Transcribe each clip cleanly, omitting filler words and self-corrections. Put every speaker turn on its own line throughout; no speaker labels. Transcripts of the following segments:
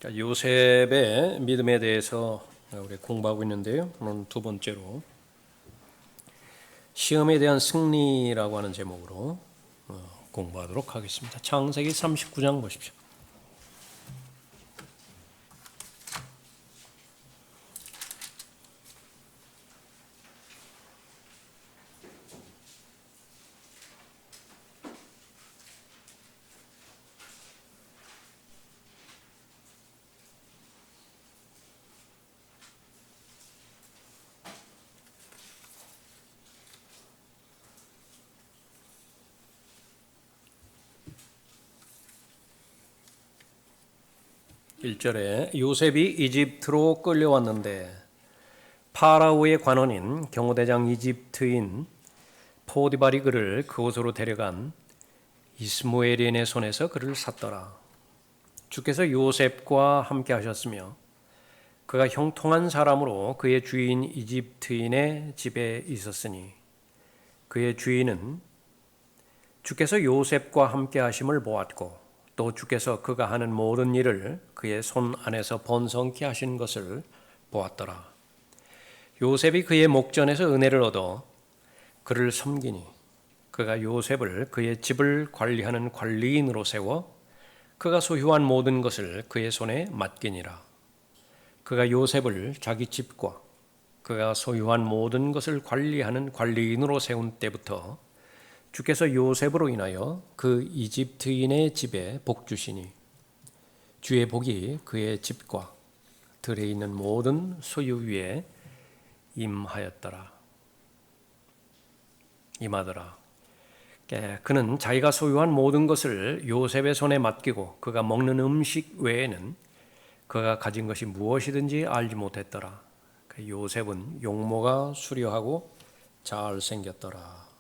자, 요셉의 믿음에 대해서 우리 공부하고 있는데요. 오늘 두 번째로 시험에 대한 승리라고 하는 제목으로 공부하도록 하겠습니다. 창세기 39장 보십시오. (1절에) 요셉이 이집트로 끌려왔는데 파라오의 관원인 경호대장 이집트인 포디발이 그를 그곳으로 데려간 이스모엘인의 손에서 그를 샀더라. 주께서 요셉과 함께 하셨으며 그가 형통한 사람으로 그의 주인 이집트인의 집에 있었으니 그의 주인은 주께서 요셉과 함께 하심을 보았고 또 주께서 그가 하는 모든 일을 그의 손 안에서 번성케 하신 것을 보았더라. 요셉이 그의 목전에서 은혜를 얻어 그를 섬기니 그가 요셉을 그의 집을 관리하는 관리인으로 세워 그가 소유한 모든 것을 그의 손에 맡기니라. 그가 요셉을 자기 집과 그가 소유한 모든 것을 관리하는 관리인으로 세운 때부터 주께서 요셉으로 인하여 그 이집트인의 집에 복 주시니 주의 복이 그의 집과 들에 있는 모든 소유 위에 임하더라. 그는 자기가 소유한 모든 것을 요셉의 손에 맡기고 그가 먹는 음식 외에는 그가 가진 것이 무엇이든지 알지 못했더라. 요셉은 용모가 수려하고 잘생겼더라.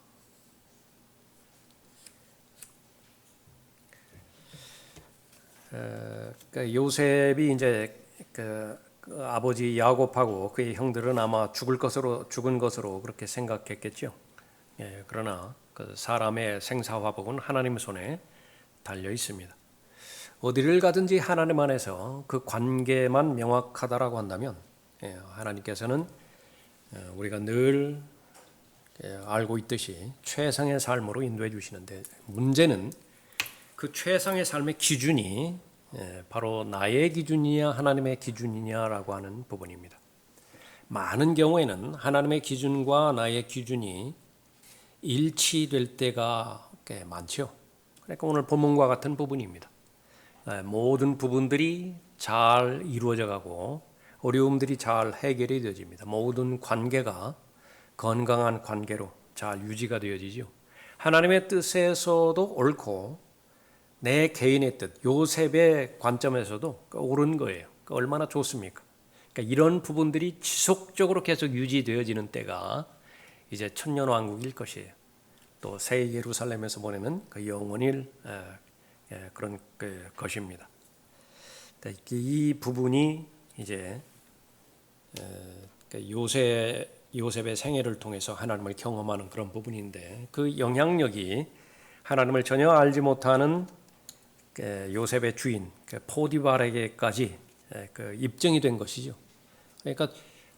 요셉이 이제 그 아버지 야곱하고 그의 형들은 아마 죽은 것으로 그렇게 생각했겠죠. 그러나 그 사람의 생사화복은 하나님 손에 달려 있습니다. 어디를 가든지 하나님 안에서 그 관계만 명확하다라고 한다면 하나님께서는 우리가 늘 알고 있듯이 최상의 삶으로 인도해 주시는데, 문제는 그 최상의 삶의 기준이 바로 나의 기준이냐 하나님의 기준이냐라고 하는 부분입니다. 많은 경우에는 하나님의 기준과 나의 기준이 일치될 때가 꽤 많죠. 그러니까 오늘 본문과 같은 부분입니다. 모든 부분들이 잘 이루어져 가고 어려움들이 잘 해결이 되어집니다. 모든 관계가 건강한 관계로 잘 유지가 되어지죠. 하나님의 뜻에서도 옳고 내 개인의 뜻, 요셉의 관점에서도 옳은 거예요. 얼마나 좋습니까? 그러니까 이런 부분들이 지속적으로 계속 유지되어지는 때가 이제 천년왕국일 것이에요. 또 새 예루살렘에서 보내는 그 영원일 그런 것입니다. 이 부분이 이제 요셉의 생애를 통해서 하나님을 경험하는 그런 부분인데, 그 영향력이 하나님을 전혀 알지 못하는 요셉의 주인 포디발에게까지 입증이 된 것이죠. 그러니까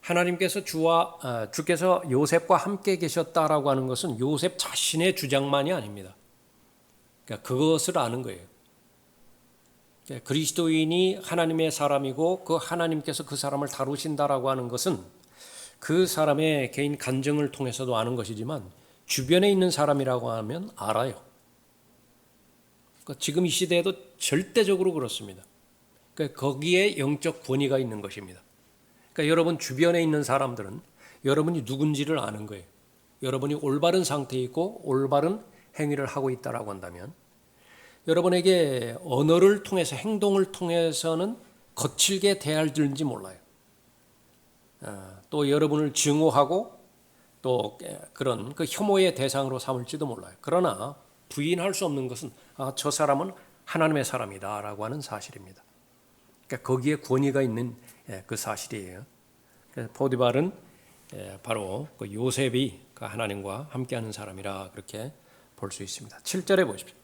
하나님께서 주께서 요셉과 함께 계셨다라고 하는 것은 요셉 자신의 주장만이 아닙니다. 그러니까 그것을 아는 거예요. 그러니까 그리스도인이 하나님의 사람이고 그 하나님께서 그 사람을 다루신다라고 하는 것은 그 사람의 개인 간증을 통해서도 아는 것이지만 주변에 있는 사람이라고 하면 알아요. 그러니까 지금 이 시대에도 절대적으로 그렇습니다. 그러니까 거기에 영적 권위가 있는 것입니다. 그러니까 여러분 주변에 있는 사람들은 여러분이 누군지를 아는 거예요. 여러분이 올바른 상태에 있고 올바른 행위를 하고 있다라고 한다면, 여러분에게 언어를 통해서 행동을 통해서는 거칠게 대할지 몰라요. 또 여러분을 증오하고 또 그런 그 혐오의 대상으로 삼을지도 몰라요. 그러나 부인할 수 없는 것은 저 사람은 하나님의 사람이다라고 하는 사실입니다. 그러니까 거기에 권위가 있는 그 사실이에요. 포디발은 바로 그 요셉이 그 하나님과 함께하는 사람이라 그렇게 볼 수 있습니다. 7절에 보십시오.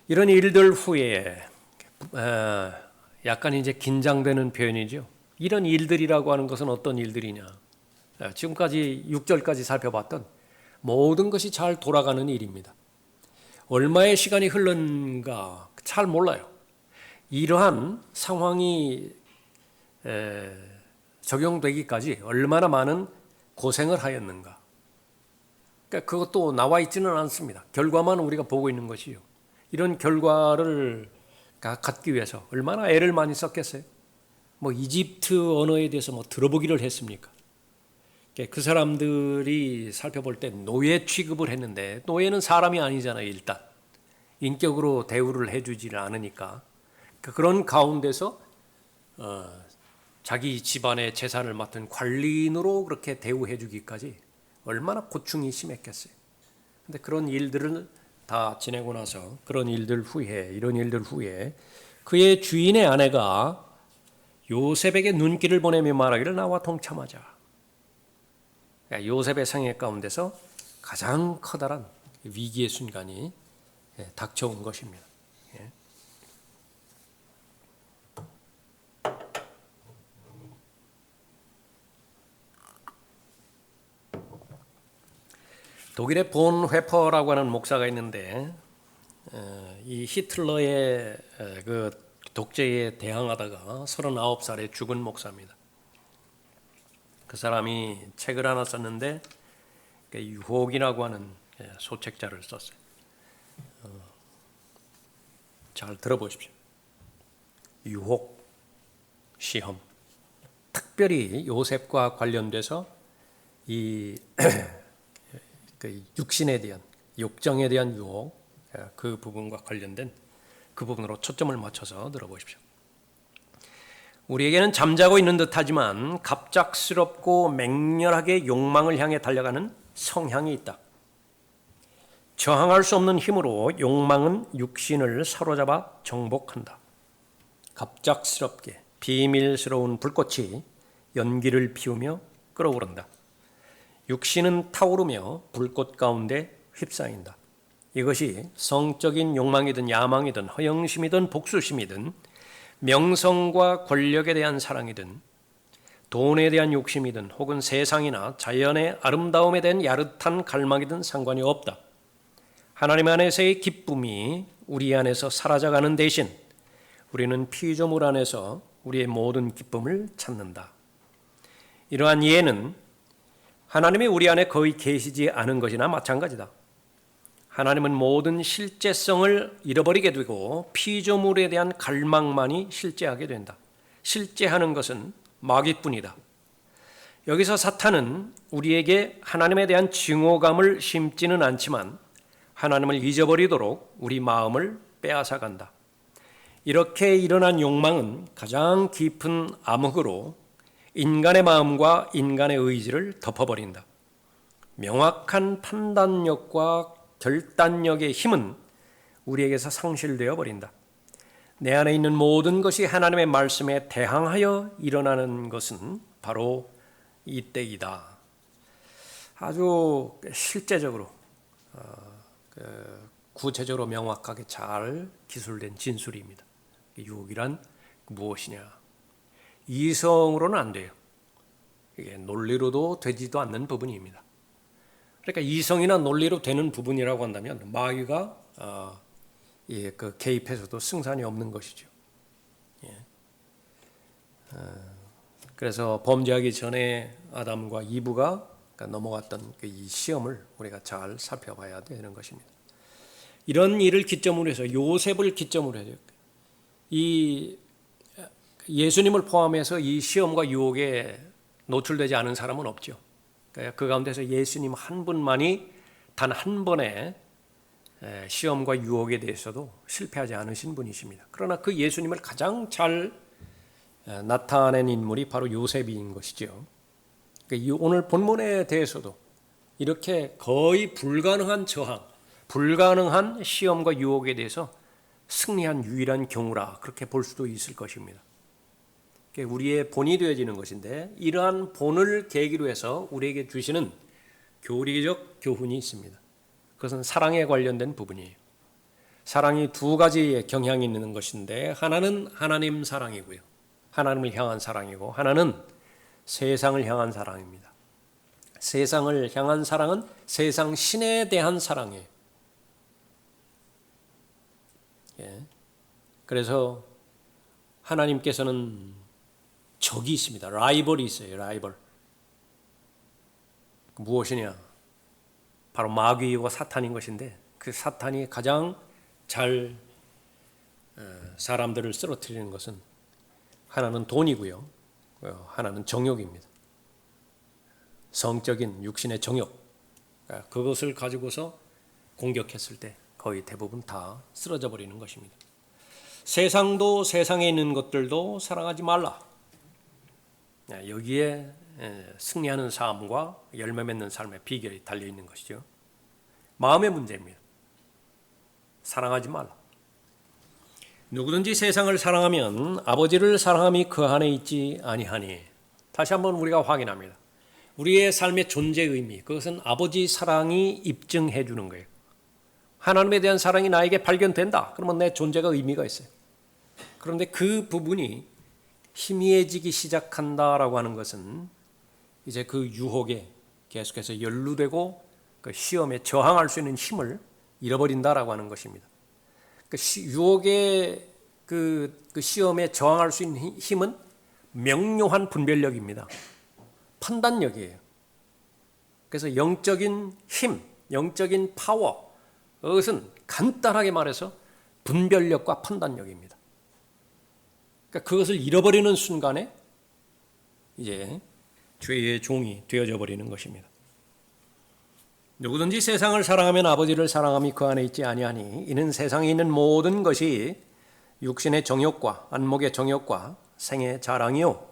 이런 일들 후에 약간 이제 긴장되는 표현이죠. 이런 일들이라고 하는 것은 어떤 일들이냐? 지금까지 6절까지 살펴봤던 모든 것이 잘 돌아가는 일입니다. 얼마의 시간이 흘렀는가 잘 몰라요. 이러한 상황이 적용되기까지 얼마나 많은 고생을 하였는가. 그러니까 그것도 나와 있지는 않습니다. 결과만 우리가 보고 있는 것이요. 이런 결과를 갖기 위해서 얼마나 애를 많이 썼겠어요. 뭐 이집트 언어에 대해서 뭐 들어보기를 했습니까? 그 사람들이 살펴볼 때 노예 취급을 했는데 노예는 사람이 아니잖아요. 일단 인격으로 대우를 해주지를 않으니까 그런 가운데서 자기 집안의 재산을 맡은 관리인으로 그렇게 대우해주기까지 얼마나 고충이 심했겠어요. 근데 그런 일들을 다 지내고 나서 이런 일들 후에 그의 주인의 아내가 요셉에게 눈길을 보내며 말하기를 나와 동참하자. 그러니까 요셉의 생애 가운데서 가장 커다란 위기의 순간이 닥쳐온 것입니다. 독일의 본 회퍼라고 하는 목사가 있는데 이 히틀러의 그 독재에 대항하다가 39살에 죽은 목사입니다. 그 사람이 책을 하나 썼는데 유혹이라고 하는 소책자를 썼어요. 잘 들어보십시오. 유혹, 시험. 특별히 요셉과 관련돼서 이 그 육신에 대한 욕정에 대한 유혹 그 부분과 관련된 그 부분으로 초점을 맞춰서 들어보십시오. 우리에게는 잠자고 있는 듯하지만 갑작스럽고 맹렬하게 욕망을 향해 달려가는 성향이 있다. 저항할 수 없는 힘으로 욕망은 육신을 사로잡아 정복한다. 갑작스럽게 비밀스러운 불꽃이 연기를 피우며 끓어오른다. 육신은 타오르며 불꽃 가운데 휩싸인다. 이것이 성적인 욕망이든 야망이든 허영심이든 복수심이든 명성과 권력에 대한 사랑이든 돈에 대한 욕심이든 혹은 세상이나 자연의 아름다움에 대한 야릇한 갈망이든 상관이 없다. 하나님 안에서의 기쁨이 우리 안에서 사라져가는 대신 우리는 피조물 안에서 우리의 모든 기쁨을 찾는다. 이러한 이해는 하나님이 우리 안에 거의 계시지 않은 것이나 마찬가지다. 하나님은 모든 실제성을 잃어버리게 되고 피조물에 대한 갈망만이 실제하게 된다. 실제하는 것은 마귀뿐이다. 여기서 사탄은 우리에게 하나님에 대한 증오감을 심지는 않지만 하나님을 잊어버리도록 우리 마음을 빼앗아간다. 이렇게 일어난 욕망은 가장 깊은 암흑으로 인간의 마음과 인간의 의지를 덮어버린다. 명확한 판단력과 결단력의 힘은 우리에게서 상실되어 버린다. 내 안에 있는 모든 것이 하나님의 말씀에 대항하여 일어나는 것은 바로 이때이다. 아주 실제적으로 구체적으로 명확하게 잘 기술된 진술입니다. 유혹이란 무엇이냐? 이성으로는 안 돼요. 이게 논리로도 되지도 않는 부분입니다. 그러니까 이성이나 논리로 되는 부분이라고 한다면 마귀가 그 개입해서도 승산이 없는 것이죠. 그래서 범죄하기 전에 아담과 이브가 넘어갔던 이 시험을 우리가 잘 살펴봐야 되는 것입니다. 이런 일을 기점으로 해서 요셉을 기점으로 해서 이 예수님을 포함해서 이 시험과 유혹에 노출되지 않은 사람은 없죠. 그 가운데서 예수님 한 분만이 단 한 번의 시험과 유혹에 대해서도 실패하지 않으신 분이십니다. 그러나 그 예수님을 가장 잘 나타낸 인물이 바로 요셉인 것이죠. 오늘 본문에 대해서도 이렇게 거의 불가능한 저항, 불가능한 시험과 유혹에 대해서 승리한 유일한 경우라 그렇게 볼 수도 있을 것입니다. 우리의 본이 되어지는 것인데 이러한 본을 계기로 해서 우리에게 주시는 교리적 교훈이 있습니다. 그것은 사랑에 관련된 부분이에요. 사랑이 두 가지의 경향이 있는 것인데 하나는 하나님 사랑이고요. 하나님을 향한 사랑이고 하나는 세상을 향한 사랑입니다. 세상을 향한 사랑은 세상 신에 대한 사랑이에요. 예. 그래서 하나님께서는 적이 있습니다. 라이벌이 있어요. 라이벌. 무엇이냐? 바로 마귀와 사탄인 것인데 그 사탄이 가장 잘 사람들을 쓰러뜨리는 것은 하나는 돈이고요. 하나는 정욕입니다. 성적인 육신의 정욕. 그것을 가지고서 공격했을 때 거의 대부분 다 쓰러져 버리는 것입니다. 세상도 세상에 있는 것들도 사랑하지 말라. 여기에 승리하는 삶과 열매 맺는 삶의 비결이 달려 있는 것이죠. 마음의 문제입니다. 사랑하지 말라. 누구든지 세상을 사랑하면 아버지를 사랑함이 그 안에 있지 아니하니. 다시 한번 우리가 확인합니다. 우리의 삶의 존재 의미, 그것은 아버지 사랑이 입증해 주는 거예요. 하나님에 대한 사랑이 나에게 발견된다. 그러면 내 존재가 의미가 있어요. 그런데 그 부분이 희미해지기 시작한다라고 하는 것은 이제 그 유혹에 계속해서 연루되고 그 시험에 저항할 수 있는 힘을 잃어버린다라고 하는 것입니다. 그 유혹의 그 시험에 저항할 수 있는 힘은 명료한 분별력입니다. 판단력이에요. 그래서 영적인 힘, 영적인 파워, 그것은 간단하게 말해서 분별력과 판단력입니다. 그러니까 그것을 잃어버리는 순간에 이제 죄의 종이 되어져 버리는 것입니다. 누구든지 세상을 사랑하면 아버지를 사랑함이 그 안에 있지 아니하니 이는 세상에 있는 모든 것이 육신의 정욕과 안목의 정욕과 생의 자랑이요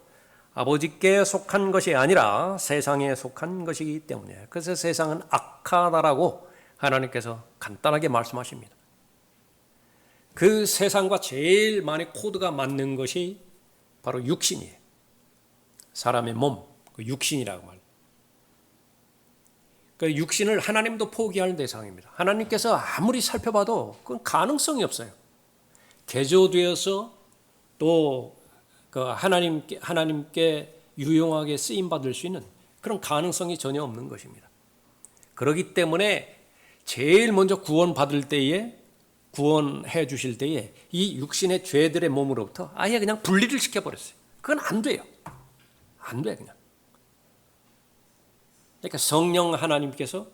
아버지께 속한 것이 아니라 세상에 속한 것이기 때문에 그래서 세상은 악하다라고 하나님께서 간단하게 말씀하십니다. 그 세상과 제일 많이 코드가 맞는 것이 바로 육신이에요. 사람의 몸, 그 육신이라고 말합니다. 그 육신을 하나님도 포기할 대상입니다. 하나님께서 아무리 살펴봐도 그건 가능성이 없어요. 개조되어서 또 그 하나님께 유용하게 쓰임 받을 수 있는 그런 가능성이 전혀 없는 것입니다. 그렇기 때문에 제일 먼저 구원받을 때에 구원해 주실 때에 이 육신의 죄들의 몸으로부터 아예 그냥 분리를 시켜버렸어요. 그건 안 돼요. 안 돼 그냥. 그러니까 성령 하나님께서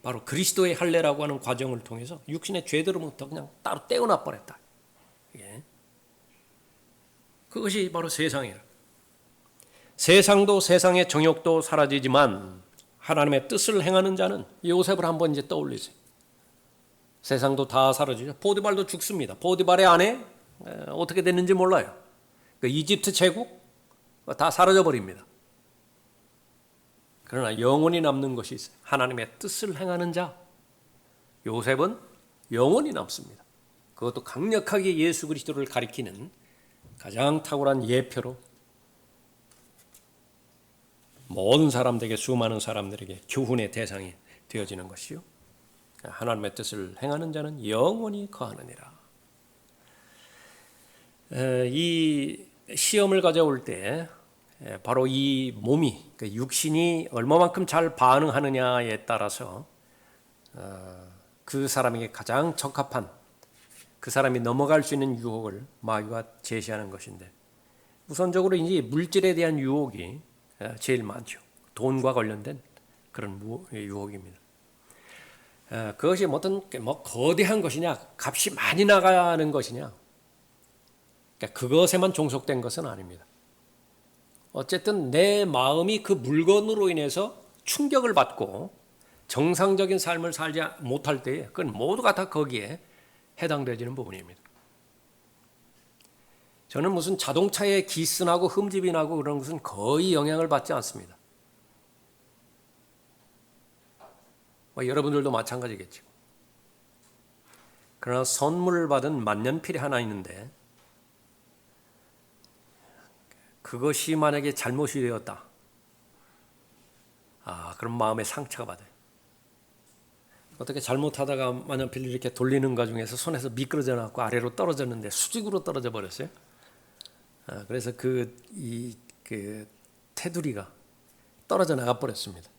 바로 그리스도의 할례라고 하는 과정을 통해서 육신의 죄들로부터 그냥 따로 떼어놔 버렸다. 예. 그것이 바로 세상이에요. 세상도 세상의 정욕도 사라지지만 하나님의 뜻을 행하는 자는 요셉을 한번 이제 떠올리세요. 세상도 다 사라지죠. 포디발도 죽습니다. 포디발의 아내 어떻게 됐는지 몰라요. 그 이집트 제국 다 사라져 버립니다. 그러나 영원히 남는 것이 있어요. 하나님의 뜻을 행하는 자. 요셉은 영원히 남습니다. 그것도 강력하게 예수 그리스도를 가리키는 가장 탁월한 예표로 모든 사람들에게 수많은 사람들에게 교훈의 대상이 되어지는 것이요. 하나님의 뜻을 행하는 자는 영원히 거하느니라. 이 시험을 가져올 때 바로 이 몸이 육신이 얼마만큼 잘 반응하느냐에 따라서 그 사람에게 가장 적합한 그 사람이 넘어갈 수 있는 유혹을 마귀가 제시하는 것인데 우선적으로 이제 물질에 대한 유혹이 제일 많죠. 돈과 관련된 그런 유혹입니다. 그것이 어떤 거대한 것이냐, 값이 많이 나가는 것이냐, 그러니까 그것에만 종속된 것은 아닙니다. 어쨌든 내 마음이 그 물건으로 인해서 충격을 받고 정상적인 삶을 살지 못할 때에 그건 모두가 다 거기에 해당되지는 부분입니다. 저는 무슨 자동차에 기스나고 흠집이 나고 그런 것은 거의 영향을 받지 않습니다. 여러분들도 마찬가지겠죠. 그러나 선물을 받은 만년필이 하나 있는데 그것이 만약에 잘못이 되었다. 그럼 마음에 상처가 받아요. 어떻게 잘못하다가 만년필을 이렇게 돌리는 과정에서 손에서 미끄러져 나고 아래로 떨어졌는데 수직으로 떨어져 버렸어요. 그래서 그 테두리가 떨어져 나가 버렸습니다.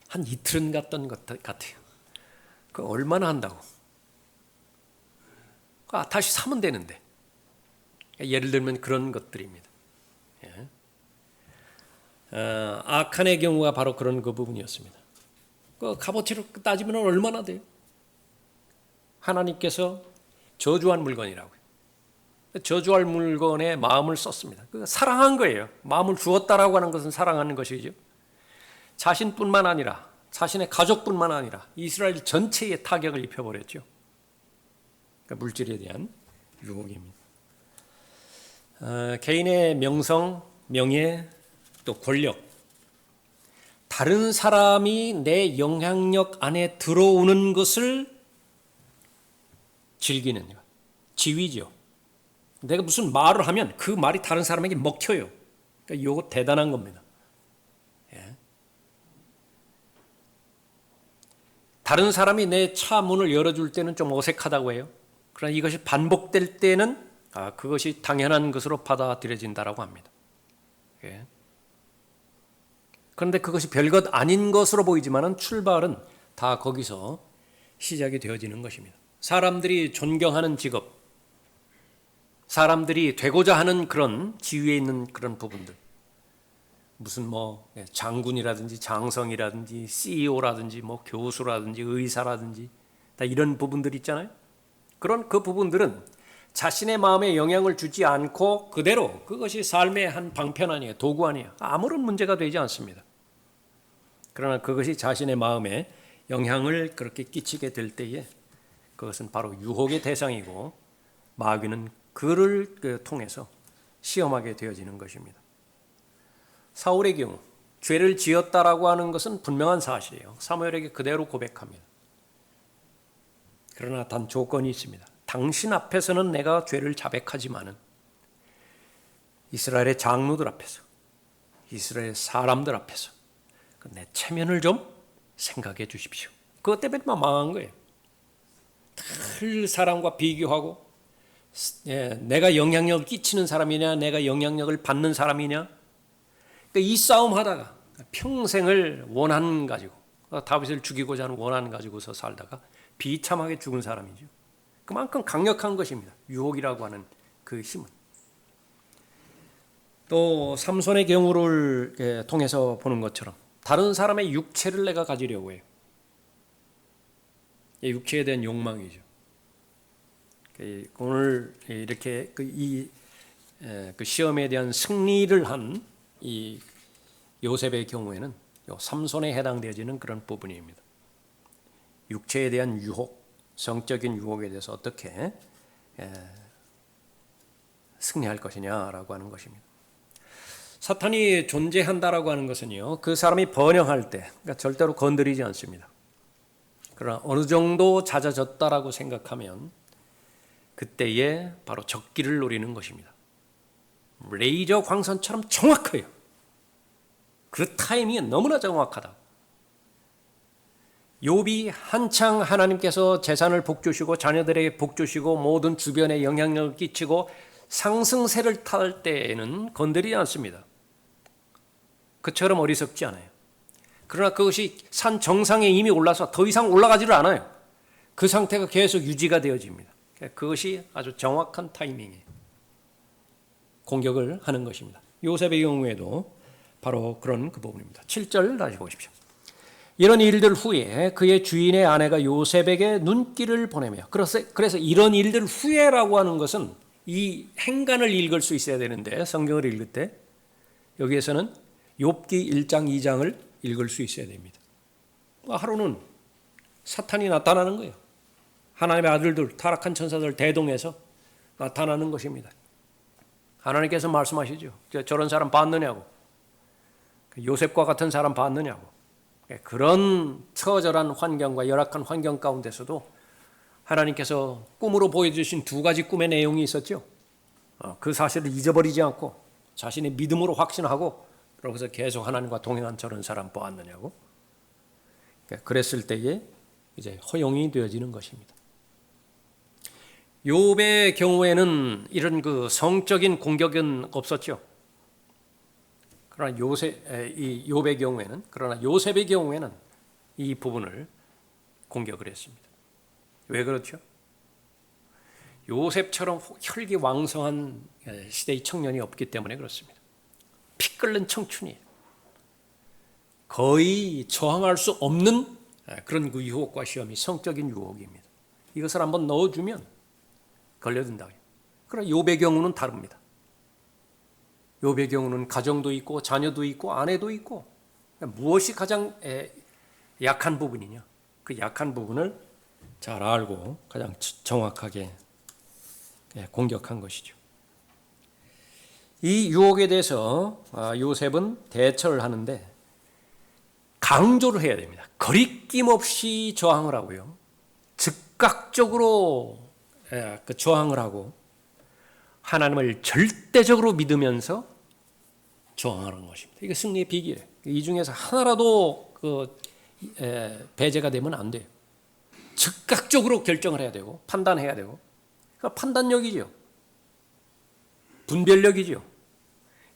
한 이틀은 갔던 것 같아요. 그 얼마나 한다고? 다시 사면 되는데. 예를 들면 그런 것들입니다. 아칸의 경우가 바로 그런 그 부분이었습니다. 그 값어치로 따지면 얼마나 돼요? 하나님께서 저주한 물건이라고요. 저주할 물건에 마음을 썼습니다. 사랑한 거예요. 마음을 주었다라고 하는 것은 사랑하는 것이죠. 자신뿐만 아니라 자신의 가족뿐만 아니라 이스라엘 전체에 타격을 입혀버렸죠. 그러니까 물질에 대한 유혹입니다. 개인의 명성, 명예, 또 권력, 다른 사람이 내 영향력 안에 들어오는 것을 즐기는 것, 지위죠. 내가 무슨 말을 하면 그 말이 다른 사람에게 먹혀요. 그러니까 이거 대단한 겁니다. 다른 사람이 내 차 문을 열어줄 때는 좀 어색하다고 해요. 그러나 이것이 반복될 때는 그것이 당연한 것으로 받아들여진다라고 합니다. 그런데 그것이 별것 아닌 것으로 보이지만은 출발은 다 거기서 시작이 되어지는 것입니다. 사람들이 존경하는 직업, 사람들이 되고자 하는 그런 지위에 있는 그런 부분들, 무슨 장군이라든지 장성이라든지 CEO라든지 교수라든지 의사라든지 다 이런 부분들 있잖아요. 그런 그 부분들은 자신의 마음에 영향을 주지 않고 그대로 그것이 삶의 한 방편 아니에요. 도구 아니에요. 아무런 문제가 되지 않습니다. 그러나 그것이 자신의 마음에 영향을 그렇게 끼치게 될 때에 그것은 바로 유혹의 대상이고 마귀는 그를 통해서 시험하게 되어지는 것입니다. 사울의 경우 죄를 지었다라고 하는 것은 분명한 사실이에요. 사무엘에게 그대로 고백합니다. 그러나 단 조건이 있습니다. 당신 앞에서는 내가 죄를 자백하지만은 이스라엘의 장로들 앞에서, 이스라엘 사람들 앞에서 내 체면을 좀 생각해 주십시오. 그것 때문에 망한 거예요. 늘 사람과 비교하고 내가 영향력을 끼치는 사람이냐, 내가 영향력을 받는 사람이냐. 그러니까 이 싸움 하다가 평생을 원한 가지고 다윗을 죽이고자 하는 원한 가지고서 살다가 비참하게 죽은 사람이죠. 그만큼 강력한 것입니다. 유혹이라고 하는 그 힘은. 또 삼손의 경우를 통해서 보는 것처럼 다른 사람의 육체를 내가 가지려고 해요. 육체에 대한 욕망이죠. 오늘 이렇게 그 시험에 대한 승리를 한 이 요셉의 경우에는 삼손에 해당되어지는 그런 부분입니다. 육체에 대한 유혹, 성적인 유혹에 대해서 어떻게 승리할 것이냐라고 하는 것입니다. 사탄이 존재한다라고 하는 것은요, 그 사람이 번영할 때 그러니까 절대로 건드리지 않습니다. 그러나 어느 정도 잦아졌다라고 생각하면 그때에 바로 적기를 노리는 것입니다. 레이저 광선처럼 정확해요. 그 타이밍이 너무나 정확하다. 욥이 한창 하나님께서 재산을 복주시고 자녀들에게 복주시고 모든 주변에 영향력을 끼치고 상승세를 탈 때에는 건드리지 않습니다. 그처럼 어리석지 않아요. 그러나 그것이 산 정상에 이미 올라서 더 이상 올라가지를 않아요. 그 상태가 계속 유지가 되어집니다. 그것이 아주 정확한 타이밍이에요. 공격을 하는 것입니다. 요셉의 경우에도 바로 그런 그 부분입니다. 7절 다시 보십시오. 이런 일들 후에 그의 주인의 아내가 요셉에게 눈길을 보내며 그래서 이런 일들 후에라고 하는 것은 이 행간을 읽을 수 있어야 되는데 성경을 읽을 때 여기에서는 욥기 1장 2장을 읽을 수 있어야 됩니다. 하루는 사탄이 나타나는 거예요. 하나님의 아들들 타락한 천사들 대동해서 나타나는 것입니다. 하나님께서 말씀하시죠. 저런 사람 봤느냐고. 요셉과 같은 사람 봤느냐고. 그런 처절한 환경과 열악한 환경 가운데서도 하나님께서 꿈으로 보여주신 두 가지 꿈의 내용이 있었죠. 그 사실을 잊어버리지 않고 자신의 믿음으로 확신하고 그러고서 계속 하나님과 동행한 저런 사람 보았느냐고. 그랬을 때에 이제 허용이 되어지는 것입니다. 욥의 경우에는 이런 그 성적인 공격은 없었죠. 그러나 욥의 경우에는, 그러나 요셉의 경우에는 이 부분을 공격을 했습니다. 왜 그렇죠? 요셉처럼 혈기왕성한 시대의 청년이 없기 때문에 그렇습니다. 피 끓는 청춘이에요. 거의 저항할 수 없는 그런 그 유혹과 시험이 성적인 유혹입니다. 이것을 한번 넣어주면 걸려든다. 그러나 욥의 경우는 다릅니다. 욥의 경우는 가정도 있고 자녀도 있고 아내도 있고, 무엇이 가장 약한 부분이냐, 그 약한 부분을 잘 알고 가장 정확하게 공격한 것이죠. 이 유혹에 대해서 요셉은 대처를 하는데 강조를 해야 됩니다. 거리낌 없이 저항을 하고요, 즉각적으로 저항을 하고 하나님을 절대적으로 믿으면서 저항하는 것입니다. 이게 승리의 비결이에요. 이 중에서 하나라도 배제가 되면 안 돼요. 즉각적으로 결정을 해야 되고 판단해야 되고, 그러니까 판단력이죠. 분별력이죠.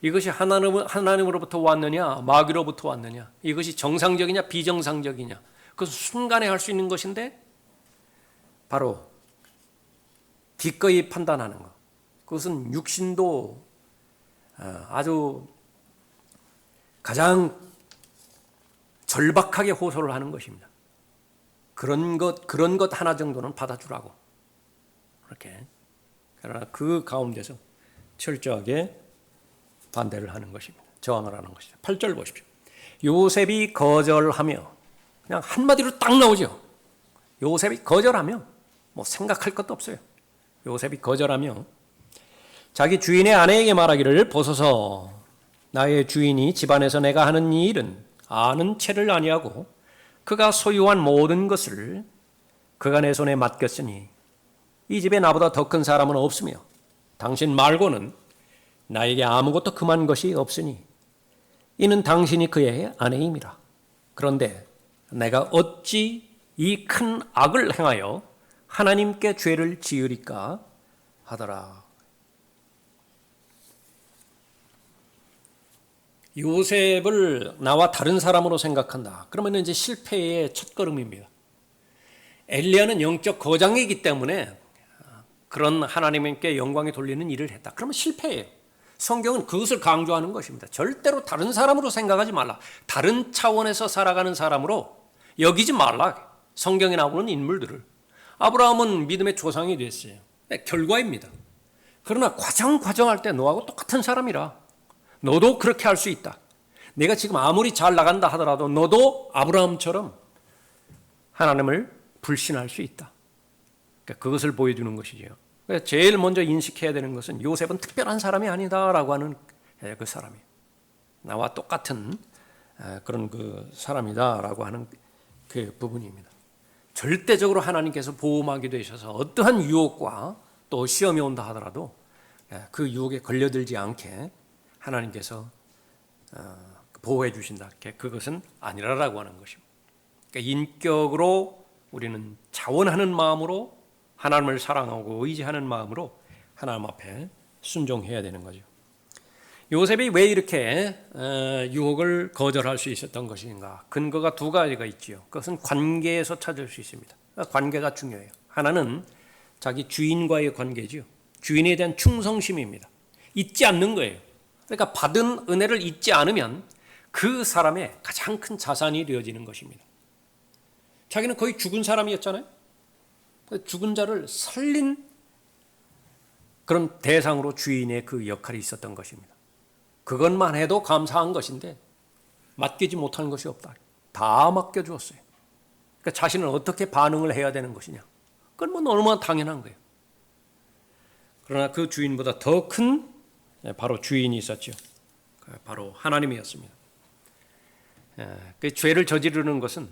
이것이 하나님으로부터 왔느냐 마귀로부터 왔느냐, 이것이 정상적이냐 비정상적이냐, 그것은 순간에 할 수 있는 것인데 바로 기꺼이 판단하는 것, 그것은 육신도 아주 가장 절박하게 호소를 하는 것입니다. 그런 것 하나 정도는 받아주라고. 이렇게. 그러나 그 가운데서 철저하게 반대를 하는 것입니다. 저항을 하는 것이죠. 8절 보십시오. 요셉이 거절하며, 그냥 한마디로 딱 나오죠. 요셉이 거절하며, 뭐 생각할 것도 없어요. 요셉이 거절하며 자기 주인의 아내에게 말하기를, 보소서, 나의 주인이 집안에서 내가 하는 이 일은 아는 채를 아니하고 그가 소유한 모든 것을 그가 내 손에 맡겼으니 이 집에 나보다 더 큰 사람은 없으며 당신 말고는 나에게 아무것도 금한 것이 없으니 이는 당신이 그의 아내임이라. 그런데 내가 어찌 이 큰 악을 행하여 하나님께 죄를 지으리까 하더라. 요셉을 나와 다른 사람으로 생각한다. 그러면 이제 실패의 첫걸음입니다. 엘리야는 영적 거장이기 때문에 그런 하나님께 영광이 돌리는 일을 했다. 그러면 실패예요. 성경은 그것을 강조하는 것입니다. 절대로 다른 사람으로 생각하지 말라. 다른 차원에서 살아가는 사람으로 여기지 말라. 성경에 나오는 인물들을. 아브라함은 믿음의 조상이 됐어요. 결과입니다. 그러나 과정할 때 너하고 똑같은 사람이라. 너도 그렇게 할 수 있다. 내가 지금 아무리 잘 나간다 하더라도 너도 아브라함처럼 하나님을 불신할 수 있다. 그러니까 그것을 보여주는 것이죠. 제일 먼저 인식해야 되는 것은 요셉은 특별한 사람이 아니다라고 하는 그 사람이에요. 나와 똑같은 그런 그 사람이다라고 하는 그 부분입니다. 절대적으로 하나님께서 보호막이 되셔서 어떠한 유혹과 또 시험이 온다 하더라도 그 유혹에 걸려들지 않게 하나님께서 보호해 주신다. 그것은 아니라라고 하는 것입니다. 그러니까 인격으로 우리는 자원하는 마음으로 하나님을 사랑하고 의지하는 마음으로 하나님 앞에 순종해야 되는 거죠. 요셉이 왜 이렇게 유혹을 거절할 수 있었던 것인가? 근거가 두 가지가 있지요. 그것은 관계에서 찾을 수 있습니다. 관계가 중요해요. 하나는 자기 주인과의 관계지요. 주인에 대한 충성심입니다. 잊지 않는 거예요. 그러니까 받은 은혜를 잊지 않으면 그 사람의 가장 큰 자산이 되어지는 것입니다. 자기는 거의 죽은 사람이었잖아요. 죽은 자를 살린 그런 대상으로 주인의 그 역할이 있었던 것입니다. 그것만 해도 감사한 것인데 맡기지 못한 것이 없다. 다 맡겨주었어요. 그러니까 자신은 어떻게 반응을 해야 되는 것이냐. 그건 뭐 얼마나 당연한 거예요. 그러나 그 주인보다 더 큰 바로 주인이 있었죠. 바로 하나님이었습니다. 그 죄를 저지르는 것은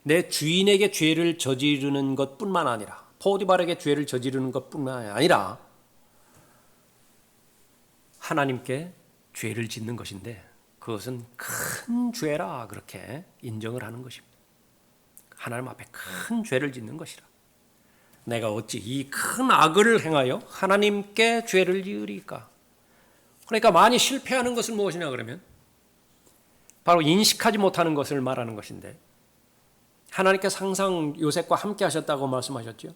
내 주인에게 죄를 저지르는 것뿐만 아니라 포디발에게 죄를 저지르는 것뿐만 아니라 하나님께 죄를 짓는 것인데 그것은 큰 죄라 그렇게 인정을 하는 것입니다. 하나님 앞에 큰 죄를 짓는 것이라. 내가 어찌 이 큰 악을 행하여 하나님께 죄를 지으리까? 그러니까 많이 실패하는 것은 무엇이냐 그러면 바로 인식하지 못하는 것을 말하는 것인데, 하나님께서 항상 요셉과 함께 하셨다고 말씀하셨죠.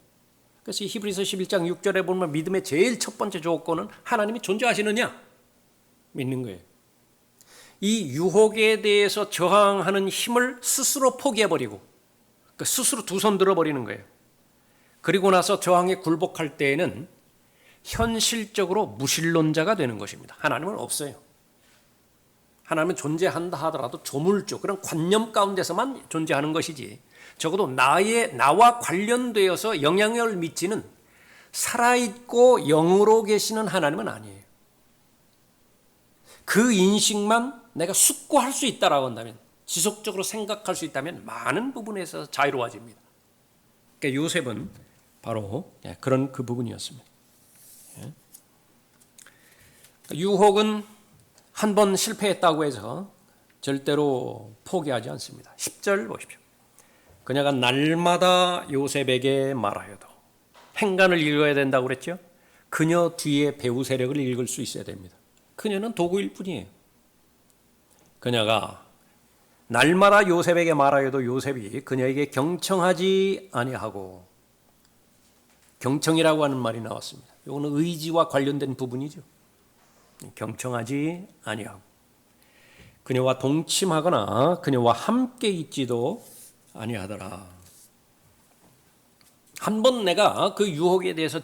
그래서 히브리서 11장 6절에 보면 믿음의 제일 첫 번째 조건은 하나님이 존재하시느냐 믿는 거예요. 이 유혹에 대해서 저항하는 힘을 스스로 포기해버리고 스스로 두 손 들어버리는 거예요. 그리고 나서 저항에 굴복할 때에는 현실적으로 무신론자가 되는 것입니다. 하나님은 없어요. 하나님은 존재한다 하더라도 조물주, 그런 관념 가운데서만 존재하는 것이지, 적어도 나와 관련되어서 영향력을 미치는 살아있고 영으로 계시는 하나님은 아니에요. 그 인식만 내가 숙고할 수 있다라고 한다면, 지속적으로 생각할 수 있다면 많은 부분에서 자유로워집니다. 그러니까 요셉은 바로 그런 그 부분이었습니다. 유혹은 한 번 실패했다고 해서 절대로 포기하지 않습니다. 10절 보십시오. 그녀가 날마다 요셉에게 말하여도, 행간을 읽어야 된다고 그랬죠. 그녀 뒤에 배후 세력을 읽을 수 있어야 됩니다. 그녀는 도구일 뿐이에요. 그녀가 날마다 요셉에게 말하여도 요셉이 그녀에게 경청하지 아니하고, 경청이라고 하는 말이 나왔습니다. 이거는 의지와 관련된 부분이죠. 경청하지 아니하고, 그녀와 동침하거나 그녀와 함께 있지도 아니하더라. 한 번 내가 그 유혹에 대해서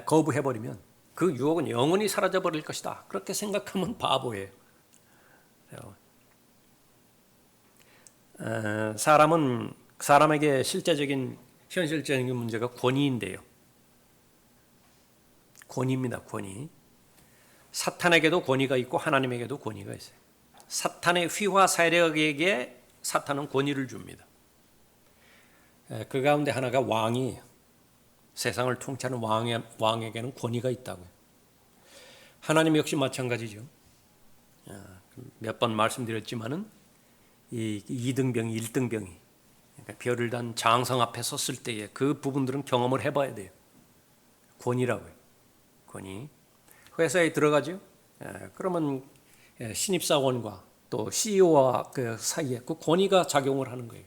거부해버리면 그 유혹은 영원히 사라져버릴 것이다. 그렇게 생각하면 바보예요. 사람에게 실제적인 현실적인 문제가 권위인데요. 권위입니다. 권위. 사탄에게도 권위가 있고 하나님에게도 권위가 있어요. 사탄의 휘화 세력에게 사탄은 권위를 줍니다. 그 가운데 하나가 왕이에요. 세상을 통치하는 왕에게는 권위가 있다고요. 하나님 역시 마찬가지죠. 몇 번 말씀드렸지만은 이 2등병이 1등병이, 그러니까 별을 단 장성 앞에 섰을 때에 그 부분들은 경험을 해봐야 돼요. 권위라고요. 권위. 회사에 들어가죠. 그러면 신입사원과 또 CEO와 그 사이에 그 권위가 작용을 하는 거예요.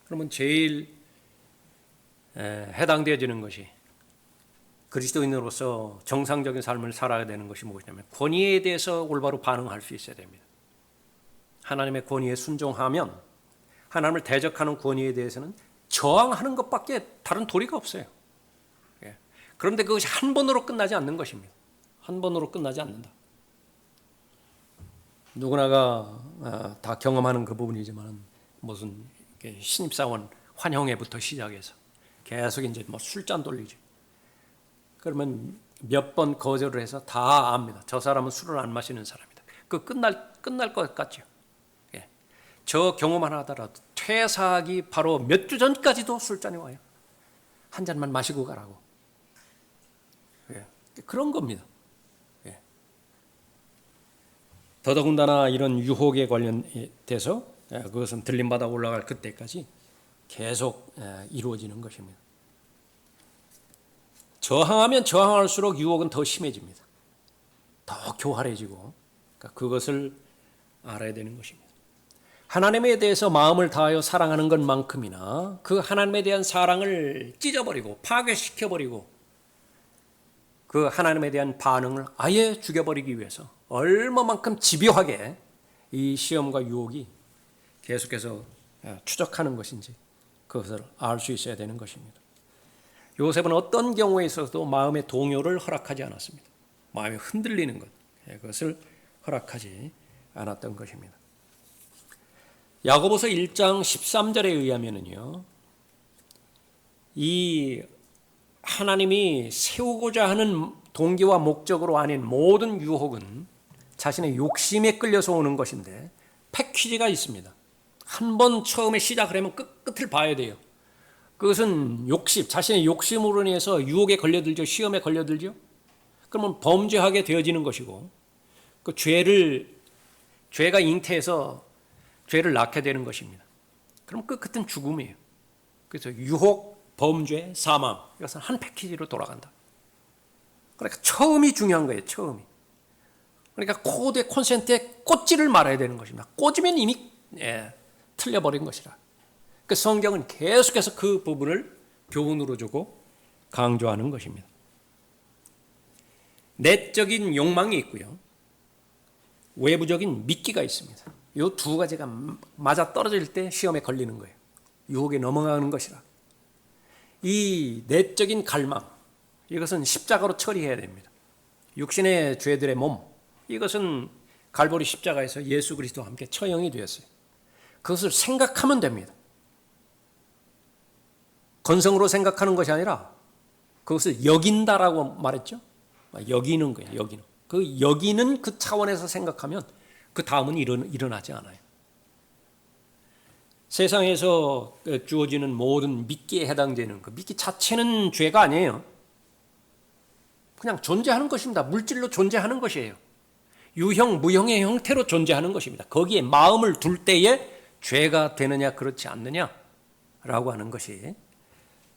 그러면 제일 해당되어지는 것이, 그리스도인으로서 정상적인 삶을 살아야 되는 것이 무엇이냐면 권위에 대해서 올바로 반응할 수 있어야 됩니다. 하나님의 권위에 순종하면, 하나님을 대적하는 권위에 대해서는 저항하는 것밖에 다른 도리가 없어요. 그런데 그것이 한 번으로 끝나지 않는 것입니다. 한 번으로 끝나지 않는다. 누구나가 다 경험하는 그 부분이지만, 무슨 신입사원 환영회부터 시작해서 계속 이제 술잔 돌리죠. 그러면 몇 번 거절을 해서 다 압니다. 저 사람은 술을 안 마시는 사람이다. 그 끝날 것 같죠. 저 경험 하나 하더라도 퇴사하기 바로 몇 주 전까지도 술잔이 와요. 한 잔만 마시고 가라고. 그런 겁니다. 더더군다나 이런 유혹에 관련돼서 그것은 들림받아 올라갈 그때까지 계속 이루어지는 것입니다. 저항하면 저항할수록 유혹은 더 심해집니다. 더 교활해지고, 그러니까 그것을 알아야 되는 것입니다. 하나님에 대해서 마음을 다하여 사랑하는 것만큼이나 그 하나님에 대한 사랑을 찢어버리고 파괴시켜버리고 그 하나님에 대한 반응을 아예 죽여버리기 위해서 얼마만큼 집요하게 이 시험과 유혹이 계속해서 추적하는 것인지 그것을 알 수 있어야 되는 것입니다. 요셉은 어떤 경우에 있어서도 마음의 동요를 허락하지 않았습니다. 마음이 흔들리는 것, 그것을 허락하지 않았던 것입니다. 야고보서 1장 13절에 의하면은요, 이 하나님이 세우고자 하는 동기와 목적으로 아닌 모든 유혹은 자신의 욕심에 끌려서 오는 것인데, 패키지가 있습니다. 한 번 처음에 시작을 하면 끝을 봐야 돼요. 그것은 욕심, 자신의 욕심으로 인해서 유혹에 걸려들죠. 시험에 걸려들죠. 그러면 범죄하게 되어지는 것이고, 그 죄가 잉태해서 죄를 낳게 되는 것입니다. 그럼 그 끝은 죽음이에요. 그래서 유혹, 범죄, 사망, 이것은 한 패키지로 돌아간다. 그러니까 처음이 중요한 거예요. 처음이. 그러니까 코드의 콘센트에 꽂지를 말아야 되는 것입니다. 꽂으면 이미 틀려버린 것이라. 그 성경은 계속해서 그 부분을 교훈으로 주고 강조하는 것입니다. 내적인 욕망이 있고요. 외부적인 미끼가 있습니다. 이 두 가지가 맞아 떨어질 때 시험에 걸리는 거예요. 유혹에 넘어가는 것이라. 이 내적인 갈망, 이것은 십자가로 처리해야 됩니다. 육신의 죄들의 몸, 이것은 갈보리 십자가에서 예수 그리스도와 함께 처형이 되었어요. 그것을 생각하면 됩니다. 건성으로 생각하는 것이 아니라 그것을 여긴다라고 말했죠. 여기는 거예요. 여기는. 그 여기는 그 차원에서 생각하면 그 다음은 일어나지 않아요. 세상에서 주어지는 모든 미끼에 해당되는 그 미끼 자체는 죄가 아니에요. 그냥 존재하는 것입니다. 물질로 존재하는 것이에요. 유형, 무형의 형태로 존재하는 것입니다. 거기에 마음을 둘 때에 죄가 되느냐 그렇지 않느냐라고 하는 것이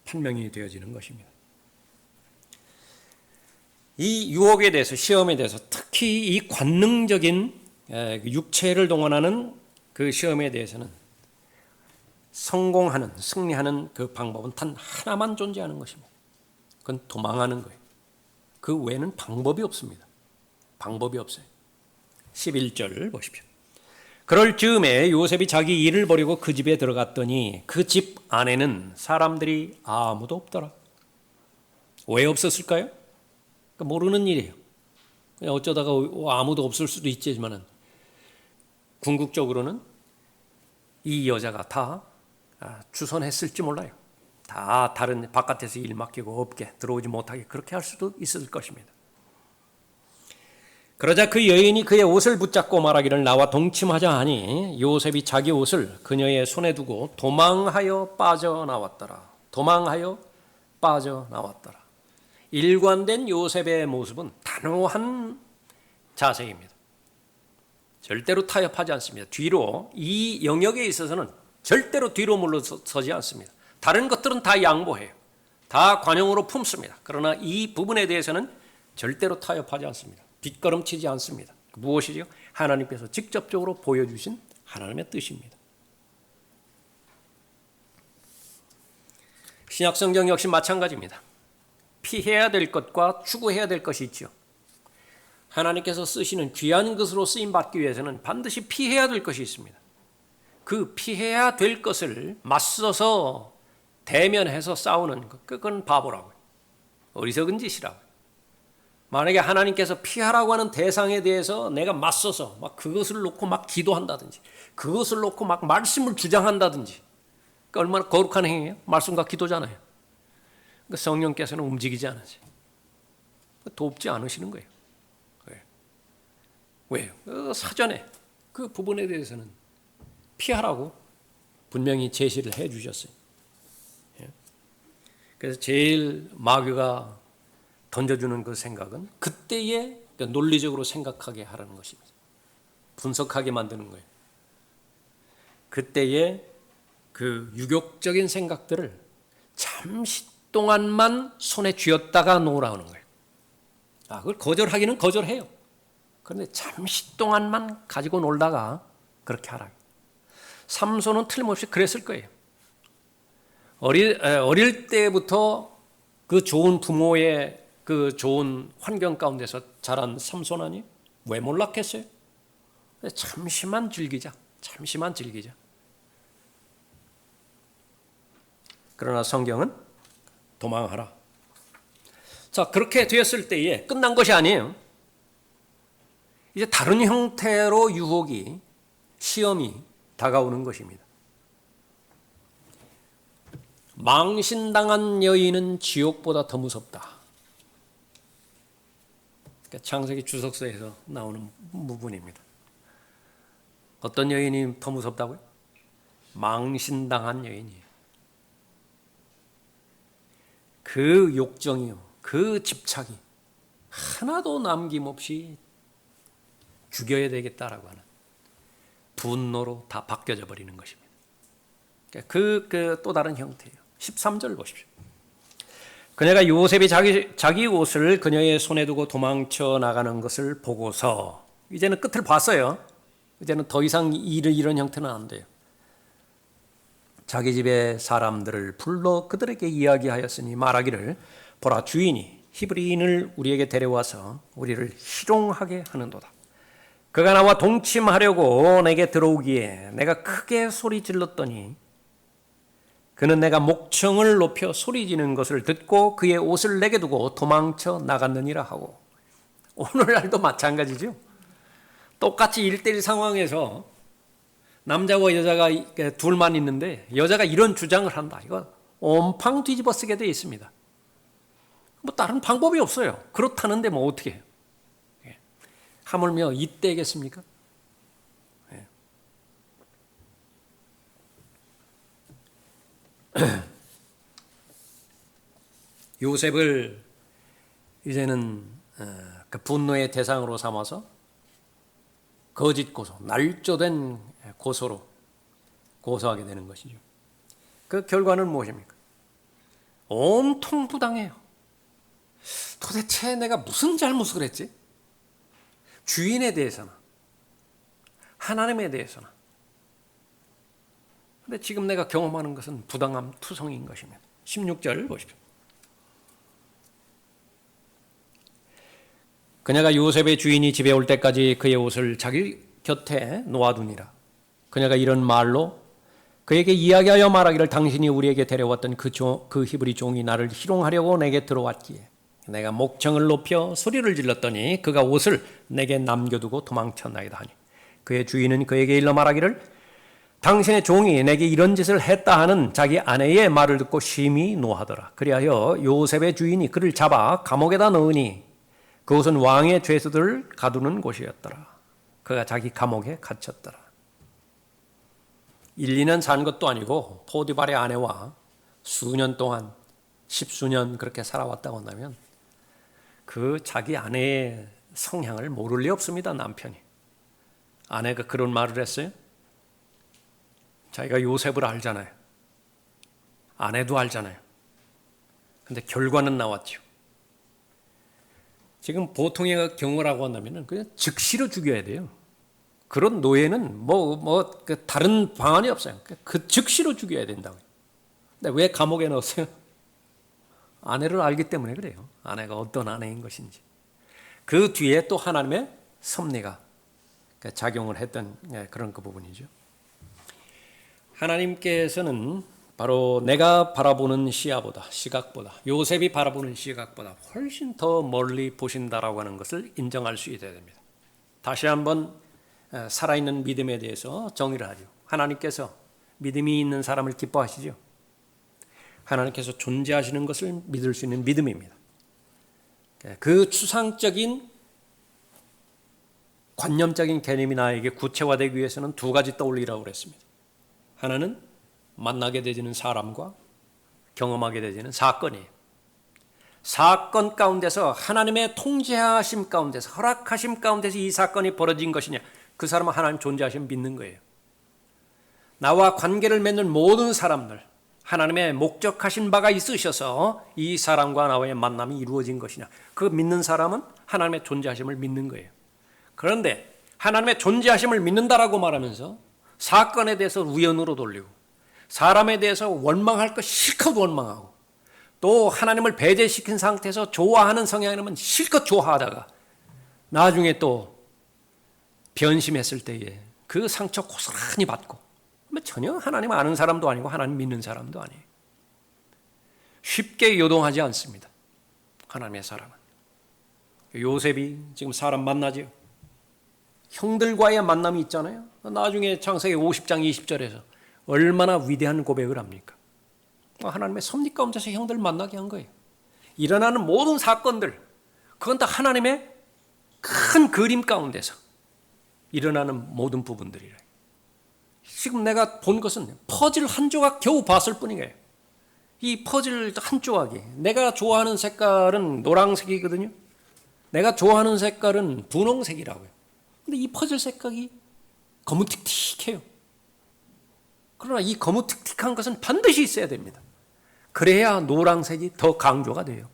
판명이 되어지는 것입니다. 이 유혹에 대해서, 시험에 대해서, 특히 이 관능적인 육체를 동원하는 그 시험에 대해서는 성공하는, 승리하는 그 방법은 단 하나만 존재하는 것입니다. 그건 도망하는 거예요. 그 외에는 방법이 없습니다. 방법이 없어요. 11절 보십시오. 그럴 즈음에 요셉이 자기 일을 버리고 그 집에 들어갔더니 그 집 안에는 사람들이 아무도 없더라. 왜 없었을까요? 모르는 일이에요. 그냥 어쩌다가 아무도 없을 수도 있지만은 궁극적으로는 이 여자가 다 주선했을지 몰라요. 다 다른 바깥에서 일 맡기고 업계 들어오지 못하게 그렇게 할 수도 있을 것입니다. 그러자 그 여인이 그의 옷을 붙잡고 말하기를 나와 동침하자 하니 요셉이 자기 옷을 그녀의 손에 두고 도망하여 빠져나왔더라. 도망하여 빠져나왔더라. 일관된 요셉의 모습은 단호한 자세입니다. 절대로 타협하지 않습니다. 뒤로, 이 영역에 있어서는 절대로 뒤로 물러서지 않습니다. 다른 것들은 다 양보해요. 다 관용으로 품습니다. 그러나 이 부분에 대해서는 절대로 타협하지 않습니다. 뒷걸음치지 않습니다. 무엇이죠? 하나님께서 직접적으로 보여주신 하나님의 뜻입니다. 신약성경 역시 마찬가지입니다. 피해야 될 것과 추구해야 될 것이 있죠. 하나님께서 쓰시는 귀한 것으로 쓰임받기 위해서는 반드시 피해야 될 것이 있습니다. 그 피해야 될 것을 맞서서 대면해서 싸우는 것, 그건 바보라고요. 어리석은 짓이라고요. 만약에 하나님께서 피하라고 하는 대상에 대해서 내가 맞서서 막 그것을 놓고 막 기도한다든지 그것을 놓고 막 말씀을 주장한다든지 그러니까 얼마나 거룩한 행위예요? 말씀과 기도잖아요. 그러니까 성령께서는 움직이지 않으세요. 돕지 않으시는 거예요. 왜요? 사전에 그 부분에 대해서는 피하라고 분명히 제시를 해 주셨어요. 그래서 제일 마귀가 던져주는 그 생각은 그때에 논리적으로 생각하게 하라는 것입니다. 분석하게 만드는 거예요. 그때의 그 유격적인 생각들을 잠시 동안만 손에 쥐었다가 놓으라는 거예요. 그걸 거절하기는 거절해요. 그런데 잠시 동안만 가지고 놀다가 그렇게 하라. 삼손은 틀림없이 그랬을 거예요. 어릴 때부터 그 좋은 부모의 그 좋은 환경 가운데서 자란 삼손 아니에요? 왜 몰랐겠어요? 잠시만 즐기자. 잠시만 즐기자. 그러나 성경은 도망하라. 자, 그렇게 되었을 때에 끝난 것이 아니에요. 이제 다른 형태로 유혹이, 시험이 다가오는 것입니다. 망신당한 여인은 지옥보다 더 무섭다. 창세기 주석서에서 나오는 부분입니다. 어떤 여인이 더 무섭다고요? 망신당한 여인이에요. 그 욕정이요, 그 집착이 하나도 남김없이 죽여야 되겠다라고 하는 분노로 다 바뀌어져 버리는 것입니다. 그 또 다른 형태예요. 13절 보십시오. 그녀가 요셉이 자기 옷을 그녀의 손에 두고 도망쳐 나가는 것을 보고서, 이제는 끝을 봤어요. 이제는 더 이상 이런 형태는 안 돼요. 자기 집의 사람들을 불러 그들에게 이야기하였으니 말하기를, 보라, 주인이 히브리인을 우리에게 데려와서 우리를 희롱하게 하는도다. 그가 나와 동침하려고 내게 들어오기에 내가 크게 소리 질렀더니 그는 내가 목청을 높여 소리지는 것을 듣고 그의 옷을 내게 두고 도망쳐 나갔느니라 하고. 오늘날도 마찬가지죠. 똑같이 1대1 상황에서 남자와 여자가 둘만 있는데 여자가 이런 주장을 한다. 이거 온팡 뒤집어 쓰게 되어 있습니다. 뭐 다른 방법이 없어요. 그렇다는데 뭐 어떻게 해요? 하물며 이때겠습니까? 요셉을 이제는 그 분노의 대상으로 삼아서 거짓 고소, 날조된 고소로 고소하게 되는 것이죠. 그 결과는 무엇입니까? 온통 부당해요. 도대체 내가 무슨 잘못을 했지? 주인에 대해서나 하나님에 대해서나. 근데 지금 내가 경험하는 것은 부당함 투성인 것입니다. 16절 보십시오. 그녀가 요셉의 주인이 집에 올 때까지 그의 옷을 자기 곁에 놓아두니라. 그녀가 이런 말로 그에게 이야기하여 말하기를, 당신이 우리에게 데려왔던 그 히브리 종이 나를 희롱하려고 내게 들어왔기에 내가 목청을 높여 소리를 질렀더니 그가 옷을 내게 남겨두고 도망쳤나이다 하니, 그의 주인은 그에게 일러 말하기를, 당신의 종이 내게 이런 짓을 했다 하는 자기 아내의 말을 듣고 심히 노하더라. 그리하여 요셉의 주인이 그를 잡아 감옥에다 넣으니 그곳은 왕의 죄수들을 가두는 곳이었더라. 그가 자기 감옥에 갇혔더라. 1, 2년 산 것도 아니고 포디발의 아내와 수년 동안 10수년 그렇게 살아왔다고 한다면 그 자기 아내의 성향을 모를 리 없습니다. 남편이. 아내가 그런 말을 했어요. 자기가 요셉을 알잖아요. 아내도 알잖아요. 근데 결과는 나왔죠. 지금 보통의 경우라고 한다면 그냥 즉시로 죽여야 돼요. 그런 노예는 다른 방안이 없어요. 그 즉시로 죽여야 된다고요. 근데 왜 감옥에 넣었어요? 아내를 알기 때문에 그래요. 아내가 어떤 아내인 것인지. 그 뒤에 또 하나님의 섭리가 작용을 했던 그런 그 부분이죠. 하나님께서는 바로 내가 바라보는 시각보다 요셉이 바라보는 시각보다 훨씬 더 멀리 보신다라고 하는 것을 인정할 수 있어야 됩니다. 다시 한번 살아있는 믿음에 대해서 정의를 하죠. 하나님께서 믿음이 있는 사람을 기뻐하시죠. 하나님께서 존재하시는 것을 믿을 수 있는 믿음입니다. 그 추상적인 관념적인 개념이 나에게 구체화되기 위해서는 두 가지 떠올리라고 그랬습니다. 하나는 만나게 되지는 사람과 경험하게 되지는 사건이에요. 사건 가운데서 하나님의 통제하심 가운데서 허락하심 가운데서 이 사건이 벌어진 것이냐, 그 사람은 하나님 존재하심 믿는 거예요. 나와 관계를 맺는 모든 사람들, 하나님의 목적하신 바가 있으셔서 이 사람과 나와의 만남이 이루어진 것이냐, 그 믿는 사람은 하나님의 존재하심을 믿는 거예요. 그런데 하나님의 존재하심을 믿는다라고 말하면서 사건에 대해서 우연으로 돌리고 사람에 대해서 원망할 것 실컷 원망하고 또 하나님을 배제시킨 상태에서 좋아하는 성향이라면 실컷 좋아하다가 나중에 또 변심했을 때에 그 상처 고스란히 받고, 전혀 하나님 아는 사람도 아니고 하나님 믿는 사람도 아니에요. 쉽게 요동하지 않습니다. 하나님의 사람은. 요셉이 지금 사람 만나죠. 형들과의 만남이 있잖아요. 나중에 창세기 50장 20절에서 얼마나 위대한 고백을 합니까? 하나님의 섭리 가운데서 형들 만나게 한 거예요. 일어나는 모든 사건들, 그건 다 하나님의 큰 그림 가운데서 일어나는 모든 부분들이래. 지금 내가 본 것은 퍼즐 한 조각 겨우 봤을 뿐이에요. 이 퍼즐 한 조각이, 내가 좋아하는 색깔은 노란색이거든요. 내가 좋아하는 색깔은 분홍색이라고요. 근데 이 퍼즐 색깔이 검은틱틱해요. 그러나 이 거무특틱한 것은 반드시 있어야 됩니다. 그래야 노란색이 더 강조가 돼요.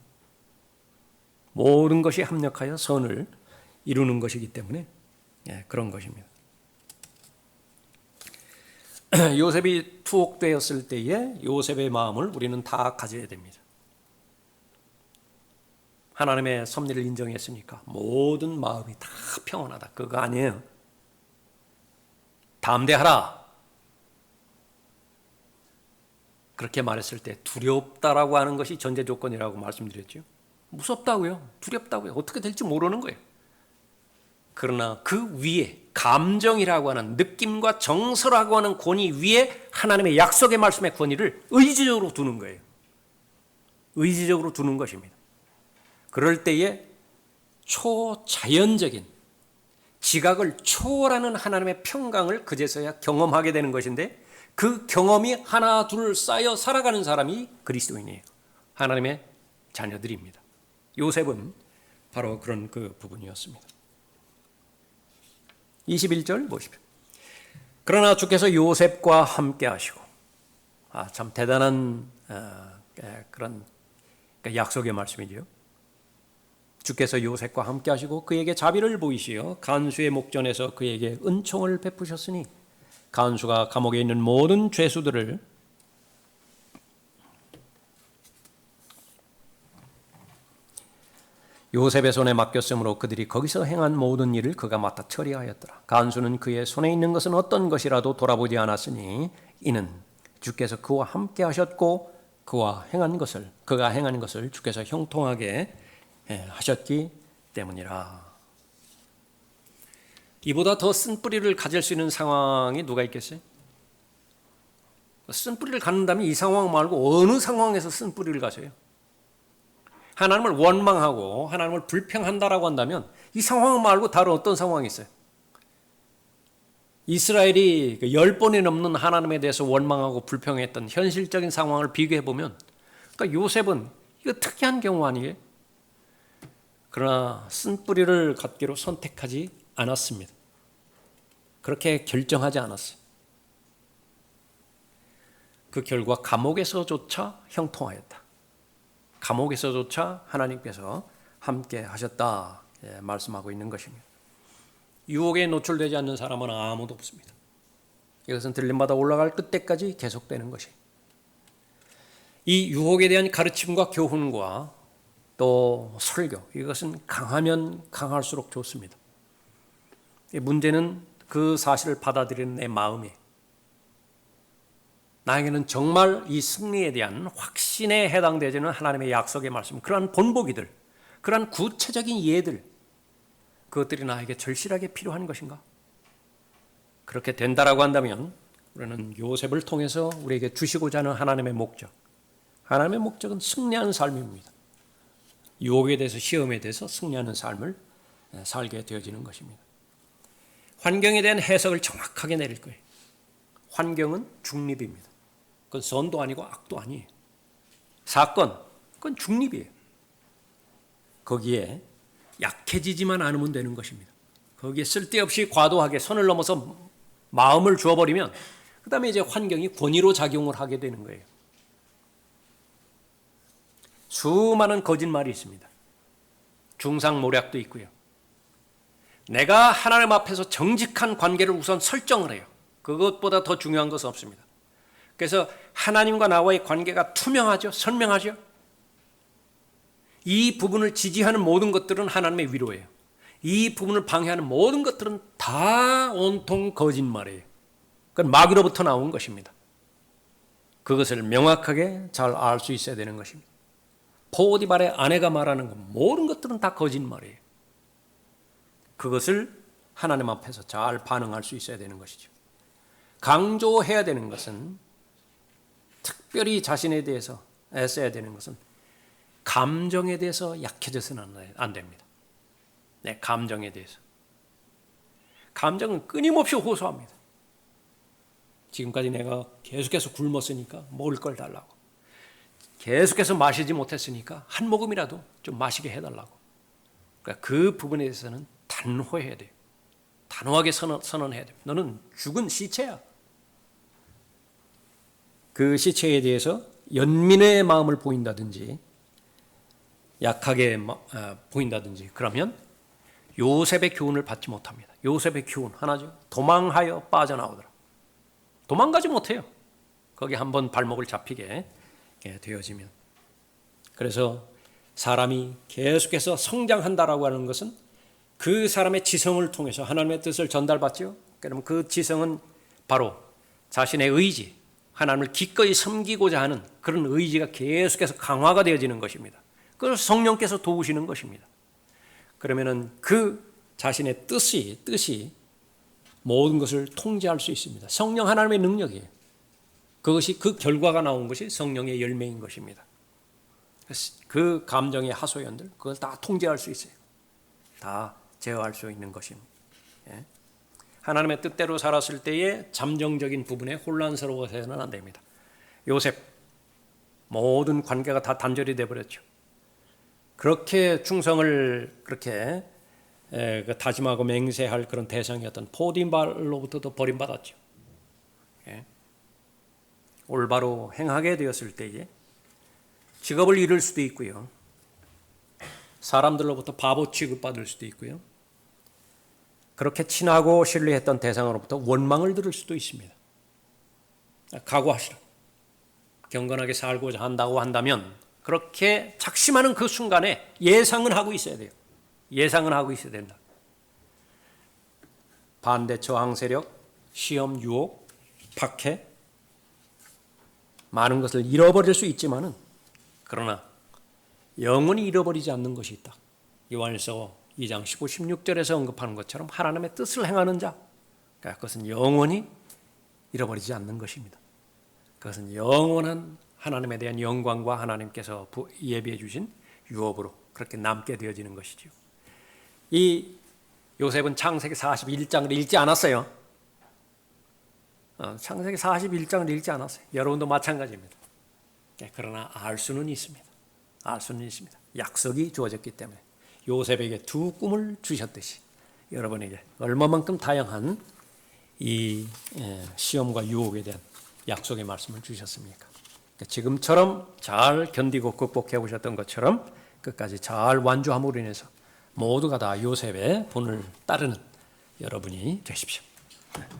모든 것이 합력하여 선을 이루는 것이기 때문에 그런 것입니다. 요셉이 투옥되었을 때에 요셉의 마음을 우리는 다 가져야 됩니다. 하나님의 섭리를 인정했으니까 모든 마음이 다 평온하다. 그거 아니에요. 담대하라. 그렇게 말했을 때 두렵다라고 하는 것이 전제 조건이라고 말씀드렸죠. 무섭다고요. 두렵다고요. 어떻게 될지 모르는 거예요. 그러나 그 위에 감정이라고 하는 느낌과 정서라고 하는 권위 위에 하나님의 약속의 말씀의 권위를 의지적으로 두는 거예요. 의지적으로 두는 것입니다. 그럴 때에 초자연적인 지각을 초월하는 하나님의 평강을 그제서야 경험하게 되는 것인데 그 경험이 하나 둘 쌓여 살아가는 사람이 그리스도인이에요. 하나님의 자녀들입니다. 요셉은 바로 그런 그 부분이었습니다. 21절 보십시오. 그러나 주께서 요셉과 함께 하시고 참 대단한 그런 약속의 말씀이죠. 주께서 요셉과 함께 하시고 그에게 자비를 보이시어 간수의 목전에서 그에게 은총을 베푸셨으니 간수가 감옥에 있는 모든 죄수들을 요셉의 손에 맡겼으므로 그들이 거기서 행한 모든 일을 그가 맡아 처리하였더라. 간수는 그의 손에 있는 것은 어떤 것이라도 돌아보지 않았으니 이는 주께서 그와 함께 하셨고 그가 행한 것을 주께서 형통하게 하셨기 때문이라. 이보다 더 쓴뿌리를 가질 수 있는 상황이 누가 있겠어요? 쓴뿌리를 갖는다면 이 상황 말고 어느 상황에서 쓴뿌리를 가세요? 하나님을 원망하고 하나님을 불평한다라고 한다면 이 상황 말고 다른 어떤 상황이 있어요? 이스라엘이 10번이 넘는 하나님에 대해서 원망하고 불평했던 현실적인 상황을 비교해 보면 그러니까 요셉은 이거 특이한 경우 아니에요? 그러나 쓴뿌리를 갖기로 선택하지 않았습니다. 그렇게 결정하지 않았어요. 그 결과 감옥에서조차 형통하였다. 감옥에서조차 하나님께서 함께 하셨다 말씀하고 있는 것입니다. 유혹에 노출되지 않는 사람은 아무도 없습니다. 이것은 들림마다 올라갈 끝때까지 계속되는 것이에요. 이 유혹에 대한 가르침과 교훈과 또 설교, 이것은 강하면 강할수록 좋습니다. 문제는 그 사실을 받아들이는 내 마음이에요. 나에게는 정말 이 승리에 대한 확신에 해당되지는 하나님의 약속의 말씀, 그러한 본보기들, 그러한 구체적인 예들, 그것들이 나에게 절실하게 필요한 것인가? 그렇게 된다라고 한다면 우리는 요셉을 통해서 우리에게 주시고자 하는 하나님의 목적은 승리하는 삶입니다. 유혹에 대해서, 시험에 대해서 승리하는 삶을 살게 되어지는 것입니다. 환경에 대한 해석을 정확하게 내릴 거예요. 환경은 중립입니다. 그건 선도 아니고 악도 아니에요. 사건, 그건 중립이에요. 거기에 약해지지만 않으면 되는 것입니다. 거기에 쓸데없이 과도하게 선을 넘어서 마음을 주어버리면 그 다음에 이제 환경이 권위로 작용을 하게 되는 거예요. 수많은 거짓말이 있습니다. 중상모략도 있고요. 내가 하나님 앞에서 정직한 관계를 우선 설정을 해요. 그것보다 더 중요한 것은 없습니다. 그래서 하나님과 나와의 관계가 투명하죠. 선명하죠. 이 부분을 지지하는 모든 것들은 하나님의 위로예요. 이 부분을 방해하는 모든 것들은 다 온통 거짓말이에요. 그건 마귀로부터 나온 것입니다. 그것을 명확하게 잘 알 수 있어야 되는 것입니다. 포디발의 아내가 말하는 것, 모든 것들은 다 거짓말이에요. 그것을 하나님 앞에서 잘 반응할 수 있어야 되는 것이죠. 강조해야 되는 것은, 특별히 자신에 대해서 애써야 되는 것은 감정에 대해서 약해져서는 안 됩니다. 네, 감정에 대해서. 감정은 끊임없이 호소합니다. 지금까지 내가 계속해서 굶었으니까 먹을 걸 달라고. 계속해서 마시지 못했으니까 한 모금이라도 좀 마시게 해달라고. 그러니까 그 부분에 대해서는 단호해야 돼요. 단호하게 선언해야 돼요. 너는 죽은 시체야. 그 시체에 대해서 연민의 마음을 보인다든지 약하게 보인다든지 그러면 요셉의 교훈을 받지 못합니다. 요셉의 교훈 하나죠. 도망하여 빠져나오더라. 도망가지 못해요. 거기 한번 발목을 잡히게 되어지면. 그래서 사람이 계속해서 성장한다라고 하는 것은 그 사람의 지성을 통해서 하나님의 뜻을 전달받죠. 그러면 그 지성은 바로 자신의 의지, 하나님을 기꺼이 섬기고자 하는 그런 의지가 계속해서 강화가 되어지는 것입니다. 그걸 성령께서 도우시는 것입니다. 그러면은 그 자신의 뜻이 모든 것을 통제할 수 있습니다. 성령 하나님의 능력이에요. 그것이 그 결과가 나온 것이 성령의 열매인 것입니다. 그 감정의 하소연들 그걸 다 통제할 수 있어요. 다 제어할 수 있는 것입니다. 하나님의 뜻대로 살았을 때의 잠정적인 부분에 혼란스러워서는 안 됩니다. 요셉 모든 관계가 다 단절이 되어버렸죠. 그렇게 충성을 그렇게 다짐하고 맹세할 그런 대상이었던 포디발로부터도 버림받았죠. 올바로 행하게 되었을 때에 직업을 잃을 수도 있고요. 사람들로부터 바보 취급받을 수도 있고요. 그렇게 친하고 신뢰했던 대상으로부터 원망을 들을 수도 있습니다. 각오하시라. 경건하게 살고자 한다고 한다면 그렇게 작심하는 그 순간에 예상은 하고 있어야 돼요. 예상은 하고 있어야 된다. 반대 저항 세력, 시험, 유혹, 박해 많은 것을 잃어버릴 수 있지만은 그러나 영원히 잃어버리지 않는 것이 있다. 요한일서 2장 15, 16절에서 언급하는 것처럼 하나님의 뜻을 행하는 자, 그것은 영원히 잃어버리지 않는 것입니다. 그것은 영원한 하나님에 대한 영광과 하나님께서 예비해 주신 유업으로 그렇게 남게 되어지는 것이죠. 이 요셉은 창세기 41장을 읽지 않았어요. 창세기 41장을 읽지 않았어요. 여러분도 마찬가지입니다. 그러나 알 수는 있습니다. 알 수는 있습니다. 약속이 주어졌기 때문에 요셉에게 두 꿈을 주셨듯이 여러분에게 얼마만큼 다양한 이 시험과 유혹에 대한 약속의 말씀을 주셨습니까? 지금처럼 잘 견디고 극복해 오셨던 것처럼 끝까지 잘 완주함으로 인해서 모두가 다 요셉의 본을 따르는 여러분이 되십시오.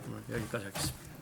오늘 여기까지 하겠습니다.